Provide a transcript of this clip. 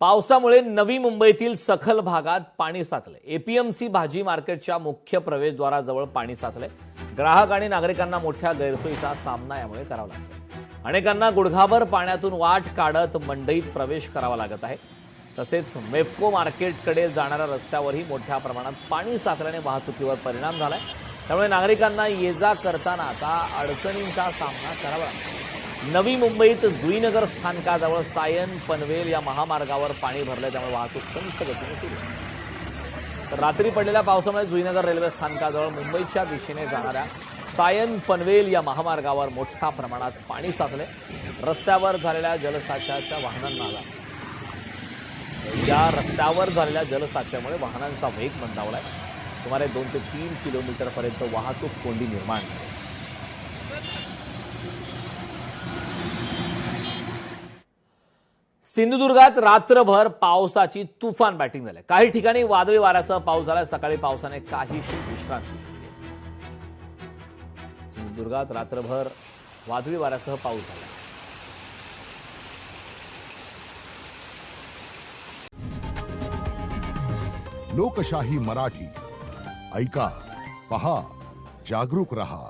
पावसामुळे नवी मुंबईतील सखल भागात पाणी साचले। एपीएमसी भाजी मार्केटच्या मुख्य प्रवेशद्वाराजवळ पाणी साचले। ग्राहक आणि नागरिकांना मोठ्या गैरसोयीचा सामना यामुळे करावा लागतो। अनेकांना गुडघाभर पाण्यातून वाट काढत मंडईत प्रवेश करावा लागत आहे। तसेच मेफको मार्केटकडे जाणाऱ्या रस्त्यावरही मोठ्या प्रमाणात पाणी साचल्याने वाहतुकीवर परिणाम झालाय। त्यामुळे नागरिकांना ये-जा करताना आता अडचणींचा सामना करावा लागतो। नवी मुंबईत जुईनगर स्थानकाजवळ सायन पनवेल या महामार्गावर पाणी भरले, त्यामुळे वाहतूक संथ गतीने सुरू आहे। तर रात्री पडलेल्या पावसामुळे जुईनगर रेल्वे स्थानकाजवळ मुंबईच्या दिशेने जाणाऱ्या सायन पनवेल या महामार्गावर मोठ्या प्रमाणात पाणी साचले। रस्त्यावर झालेल्या जलसाठ्याच्या वाहनांना या रस्त्यावर झालेल्या जलसाठ्यामुळे वाहनांचा वेग मंदावलाय। सुमारे 2 ते 3 किलोमीटरपर्यंत वाहतूक कोंडी निर्माण झाली। सिंधुदुर्गात रात्रभर पावसाची तुफान बॅटिंग झाली। काही ठिकाणी वादळी वाऱ्यासह पाऊस झाला। सकाळी पावसाने काहीशी विश्रांती घेतली। सिंधुदुर्गात रात्रभर वादळी वाऱ्यासह पाऊस झाला। लोकशाही मराठी ऐका, पहा, जागरूक रहा।